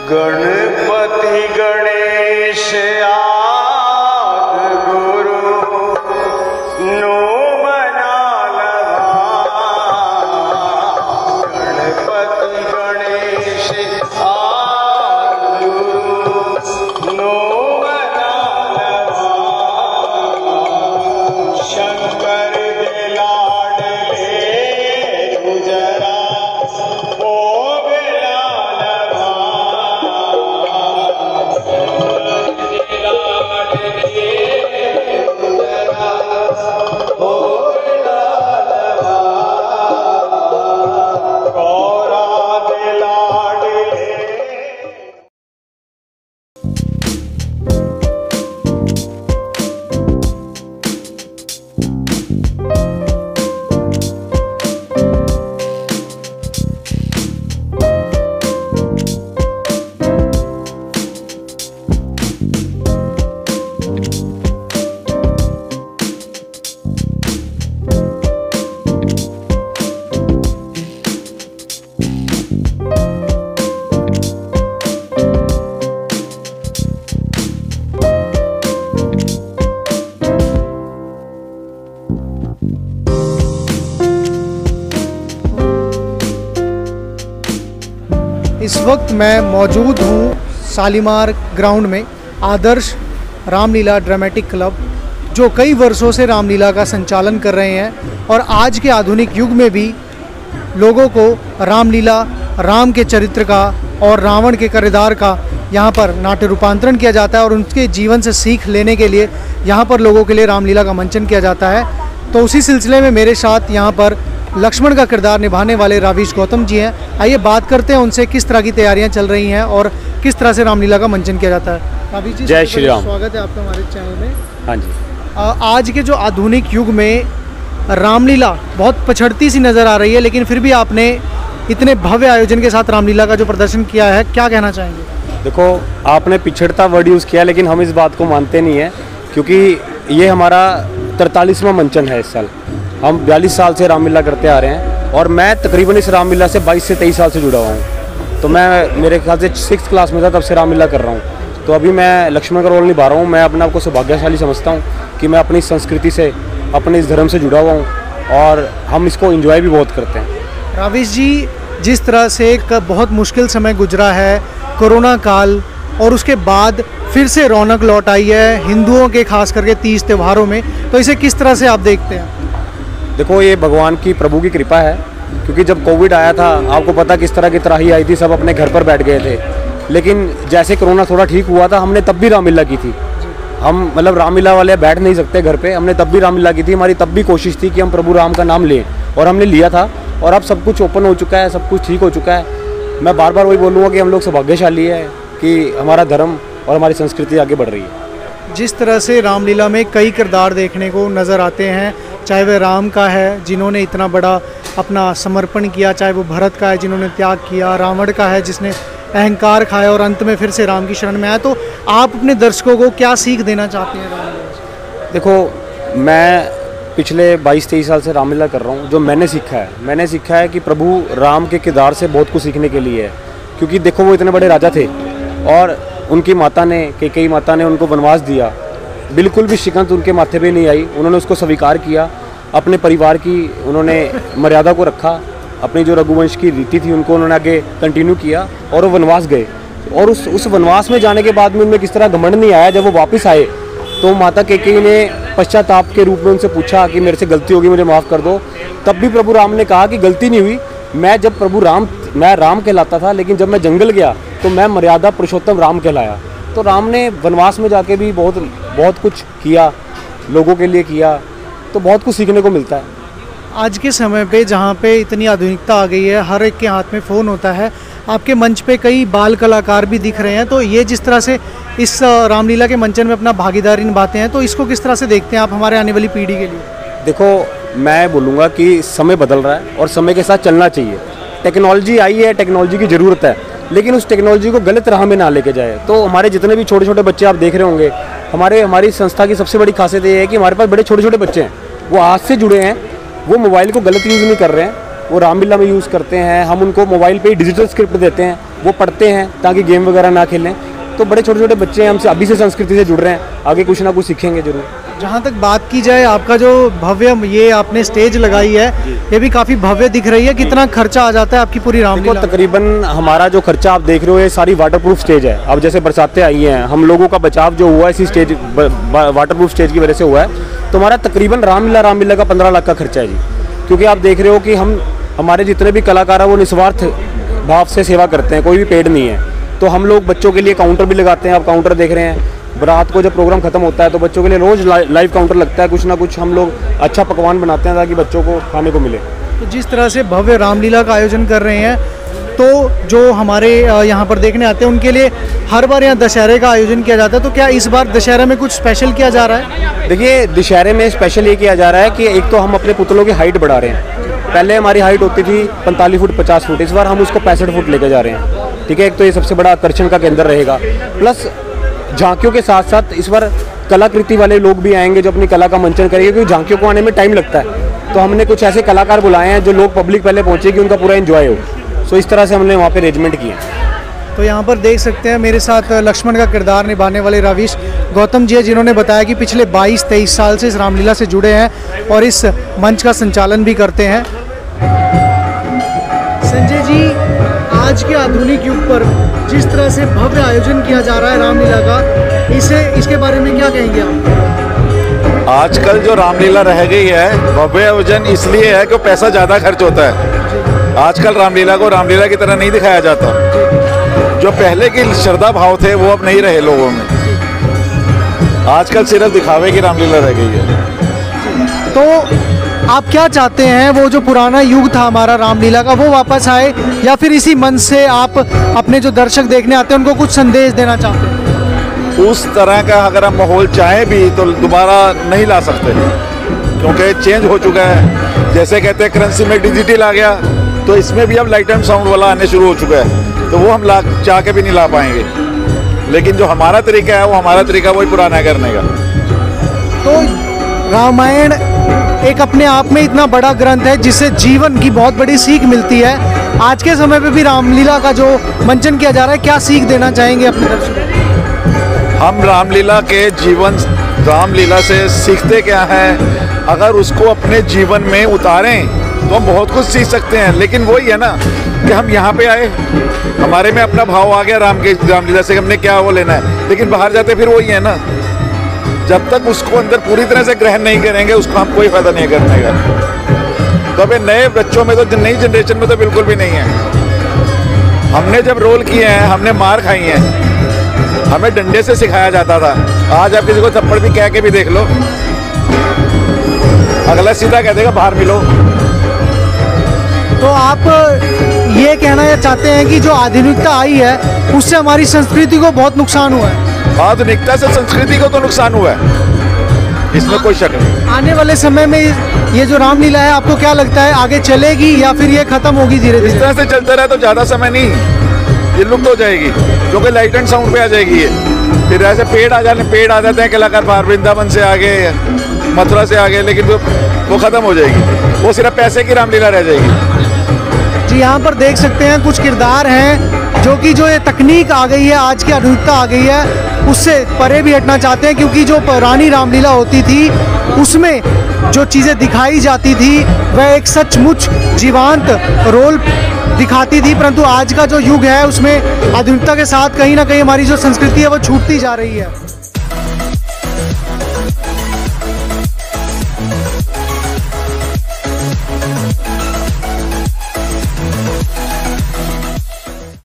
गणपति गणेश आद गुरु नो मना लगा। गणपति गणेश आद गुरु नो मना लगा। शंकर दे लाडले गुजरा इस वक्त मैं मौजूद हूँ शालीमार ग्राउंड में आदर्श रामलीला ड्रामेटिक क्लब, जो कई वर्षों से रामलीला का संचालन कर रहे हैं और आज के आधुनिक युग में भी लोगों को रामलीला, राम के चरित्र का और रावण के किरदार का यहाँ पर नाट्य रूपांतरण किया जाता है और उनके जीवन से सीख लेने के लिए यहाँ पर लोगों के लिए रामलीला का मंचन किया जाता है। तो उसी सिलसिले में मेरे साथ यहाँ पर लक्ष्मण का किरदार निभाने वाले रावीश गौतम जी हैं। आइए बात करते हैं उनसे किस तरह की तैयारियां चल रही हैं और किस तरह से रामलीला का मंचन किया जाता है। रावीश जी, जय श्री राम। स्वागत है आपका हमारे चैनल में। हाँ जी। आज के जो आधुनिक युग में रामलीला बहुत पछड़ती सी नज़र आ रही है, लेकिन फिर भी आपने इतने भव्य आयोजन के साथ रामलीला का जो प्रदर्शन किया है, क्या कहना चाहेंगे? देखो, आपने पिछड़ता वर्ड यूज़ किया, लेकिन हम इस बात को मानते नहीं हैं, क्योंकि ये हमारा 43वां मंचन है इस साल। हम 42 साल से रामलीला करते आ रहे हैं और मैं तकरीबन इस रामलीला से 22 से 23 साल से जुड़ा हुआ हूँ। तो मैं मेरे ख्याल से 6th क्लास में था तब से रामलीला कर रहा हूँ। तो अभी मैं लक्ष्मण का रोल निभा रहा हूँ। मैं अपने आप को सौभाग्यशाली समझता हूँ कि मैं अपनी संस्कृति से, अपने इस धर्म से जुड़ा हुआ हूँ और हम इसको एंजॉय भी बहुत करते हैं। रावीश जी, जिस तरह से एक बहुत मुश्किल समय गुजरा है, कोरोना काल, और उसके बाद फिर से रौनक लौट आई है हिंदुओं के खास करके तीज त्योहारों में, तो इसे किस तरह से आप देखते हैं? देखो, ये भगवान की, प्रभु की कृपा है, क्योंकि जब कोविड आया था, आपको पता किस तरह की त्राही आई थी, सब अपने घर पर बैठ गए थे। लेकिन जैसे कोरोना थोड़ा ठीक हुआ था, हमने तब भी रामलीला की थी। हम मतलब रामलीला वाले बैठ नहीं सकते घर पे, हमने तब भी रामलीला की थी। हमारी तब भी कोशिश थी कि हम प्रभु राम का नाम लें और हमने लिया था। और अब सब कुछ ओपन हो चुका है, सब कुछ ठीक हो चुका है। मैं बार बार वही बोलूँगा कि हम लोग सौभाग्यशाली है कि हमारा धर्म और हमारी संस्कृति आगे बढ़ रही है। जिस तरह से रामलीला में कई किरदार देखने को नज़र आते हैं, चाहे वह राम का है जिन्होंने इतना बड़ा अपना समर्पण किया, चाहे वो भरत का है जिन्होंने त्याग किया, रावण का है जिसने अहंकार खाया और अंत में फिर से राम की शरण में आया, तो आप अपने दर्शकों को क्या सीख देना चाहते हैं रामलीला से? देखो, मैं पिछले 22-23 साल से रामलीला कर रहा हूँ। जो मैंने सीखा है कि प्रभु राम के किरदार से बहुत कुछ सीखने के लिए है। क्योंकि देखो, वो इतने बड़े राजा थे और उनकी माता ने, कैकेयी माता ने उनको वनवास दिया, बिल्कुल भी शिकंत उनके माथे पे नहीं आई। उन्होंने उसको स्वीकार किया, अपने परिवार की उन्होंने मर्यादा को रखा, अपनी जो रघुवंश की रीति थी उनको उन्होंने आगे कंटिन्यू किया और वो वनवास गए। और उस वनवास में जाने के बाद में उनमें किस तरह घमंड नहीं आया। जब वो वापस आए तो माता कैकेयी ने पश्चाताप के रूप में उनसे पूछा कि मेरे से गलती होगी, मुझे माफ़ कर दो। तब भी प्रभु राम ने कहा कि गलती नहीं हुई, मैं राम कहलाता था, लेकिन जब मैं जंगल गया तो मैं मर्यादा पुरुषोत्तम राम कहलाया। तो राम ने वनवास में जाके भी बहुत कुछ किया, लोगों के लिए किया, तो बहुत कुछ सीखने को मिलता है। आज के समय पे जहाँ पे इतनी आधुनिकता आ गई है, हर एक के हाथ में फ़ोन होता है, आपके मंच पे कई बाल कलाकार भी दिख रहे हैं, तो ये जिस तरह से इस रामलीला के मंचन में अपना भागीदारी निभाते हैं, तो इसको किस तरह से देखते हैं आप हमारे आने वाली पीढ़ी के लिए? देखो, मैं बोलूँगा कि समय बदल रहा है और समय के साथ चलना चाहिए। टेक्नोलॉजी आई है, टेक्नोलॉजी की ज़रूरत है, लेकिन उस टेक्नोलॉजी को गलत राह में ना लेके जाए। तो हमारे जितने भी छोटे छोटे बच्चे आप देख रहे होंगे, हमारी संस्था की सबसे बड़ी खासियत ये है कि हमारे पास बड़े छोटे छोटे बच्चे हैं, वो आज से जुड़े हैं, वो मोबाइल को गलत यूज़ नहीं कर रहे हैं, वो रामलीला में यूज़ करते हैं। हम उनको मोबाइल पे ही डिजिटल स्क्रिप्ट देते हैं, वो पढ़ते हैं ताकि गेम वगैरह ना खेलें। तो बड़े छोटे छोटे बच्चे हैं, हमसे अभी से संस्कृति से जुड़ रहे हैं, आगे कुछ ना कुछ सीखेंगे जरूर। जहाँ तक बात की जाए, आपका जो भव्य ये आपने स्टेज लगाई है, ये भी काफ़ी भव्य दिख रही है। कितना खर्चा आ जाता है आपकी पूरी रामलीला? तकरीबन हमारा जो खर्चा आप देख रहे हो, ये सारी वाटरप्रूफ स्टेज है। अब जैसे बरसातें आई हैं, हम लोगों का बचाव जो हुआ है इसी स्टेज वाटरप्रूफ स्टेज की वजह से हुआ है। तो हमारा तकरीबन रामलीला का 15 लाख का खर्चा है जी। क्योंकि आप देख रहे हो कि हमारे जितने भी कलाकार हैं वो निस्वार्थ भाव से सेवा करते हैं, कोई भी पेड नहीं है। तो हम लोग बच्चों के लिए काउंटर भी लगाते हैं, आप काउंटर देख रहे हैं। रात को जब प्रोग्राम खत्म होता है तो बच्चों के लिए रोज़ लाइव काउंटर लगता है, कुछ ना कुछ हम लोग अच्छा पकवान बनाते हैं ताकि बच्चों को खाने को मिले। तो जिस तरह से भव्य रामलीला का आयोजन कर रहे हैं, तो जो हमारे यहाँ पर देखने आते हैं उनके लिए हर बार यहाँ दशहरे का आयोजन किया जाता है। तो क्या इस बार दशहरे में कुछ स्पेशल किया जा रहा है? देखिए, दशहरे में स्पेशल ये किया जा रहा है कि एक तो हम अपने पुतलों की हाइट बढ़ा रहे हैं। पहले हमारी हाइट होती थी 45 फुट 50 फुट, इस बार हम उसको 65 फुट लेकर जा रहे हैं। ठीक है, एक तो ये सबसे बड़ा आकर्षण का केंद्र रहेगा। प्लस झांकियों के साथ साथ इस बार कलाकृति वाले लोग भी आएंगे जो अपनी कला का मंचन करेंगे, क्योंकि झांकियों को आने में टाइम लगता है। तो हमने कुछ ऐसे कलाकार बुलाए हैं जो लोग पब्लिक पहले पहुंचे कि उनका पूरा एंजॉय हो। सो इस तरह से हमने वहाँ पे अरेंजमेंट किए। तो यहाँ पर देख सकते हैं मेरे साथ लक्ष्मण का किरदार निभाने वाले रवीश गौतम जी है, जिन्होंने बताया कि पिछले 22-23 साल से इस रामलीला से जुड़े हैं और इस मंच का संचालन भी करते हैं। संजय जी, आज के आधुनिक युग पर जिस तरह से भव्य आयोजन किया जा रहा है रामलीला का, इसके बारे में क्या कहेंगे आप? आजकल जो रामलीला रह गई है, भव्य आयोजन इसलिए है कि पैसा ज़्यादा खर्च होता है। आजकल रामलीला को रामलीला की तरह नहीं दिखाया जाता। जो पहले की श्रद्धा भाव थे वो अब नहीं रहे लोगों में। आजकल सिर्फ दिखावे की रामलीला रह गई है। तो आप क्या चाहते हैं, वो जो पुराना युग था हमारा रामलीला का, वो वापस आए, या फिर इसी मंच से आप अपने जो दर्शक देखने आते हैं उनको कुछ संदेश देना चाहते हैं? उस तरह का अगर हम माहौल चाहें भी तो दोबारा नहीं ला सकते, क्योंकि चेंज हो चुका है। जैसे कहते हैं करेंसी में डिजिटल आ गया, तो इसमें भी अब लाइट एंड साउंड वाला आने शुरू हो चुका है। तो वो हम चाह के भी नहीं ला पाएंगे। लेकिन जो हमारा तरीका है वो हमारा तरीका वही पुराना है करने का। तो रामायण एक अपने आप में इतना बड़ा ग्रंथ है जिससे जीवन की बहुत बड़ी सीख मिलती है। आज के समय पे भी रामलीला का जो मंचन किया जा रहा है, क्या सीख देना चाहेंगे अपने दर्शकों? हम रामलीला के जीवन, रामलीला से सीखते क्या है, अगर उसको अपने जीवन में उतारें तो हम बहुत कुछ सीख सकते हैं। लेकिन वही है ना कि हम यहाँ पे आए, हमारे में अपना भाव आ गया रामलीला से, हमने क्या वो लेना है। लेकिन बाहर जाते फिर वही है ना, जब तक उसको अंदर पूरी तरह से ग्रहण नहीं करेंगे उसको हम कोई फायदा नहीं करने का। तो अभी नए बच्चों में तो, नई जनरेशन में तो बिल्कुल भी नहीं है। हमने जब रोल किए हैं, हमने मार खाई है, हमें डंडे से सिखाया जाता था। आज आप किसी को थप्पड़ भी कह के भी देख लो, अगला सीधा कह देगा बाहर मिलो। तो आप ये कहना चाहते हैं कि जो आधुनिकता आई है उससे हमारी संस्कृति को बहुत नुकसान हुआ है? आधुनिकता से संस्कृति को तो नुकसान हुआ है, इसमें कोई शक नहीं। आने वाले समय में ये जो रामलीला है, आपको क्या लगता है आगे चलेगी या फिर ये खत्म होगी धीरे धीरे? इस तरह से चलता रहा तो ज़्यादा समय नहीं, ये लुप्त हो जाएगी, क्योंकि लाइट एंड साउंड पे आ जाएगी ये। फिर ऐसे पेड़ आ जाते हैं कलाकार बाहर, वृंदावन से आगे, मथुरा से आगे, लेकिन वो खत्म हो जाएगी, वो सिर्फ पैसे की रामलीला रह जाएगी। जी, यहाँ पर देख सकते हैं कुछ किरदार हैं जो कि जो ये तकनीक आ गई है, आज की आधुनिकता आ गई है, उससे परे भी हटना चाहते हैं। क्योंकि जो पुरानी रामलीला होती थी उसमें जो चीज़ें दिखाई जाती थी वह एक सचमुच जीवंत रोल दिखाती थी, परंतु आज का जो युग है उसमें आधुनिकता के साथ कहीं ना कहीं हमारी जो संस्कृति है वो छूटती जा रही है।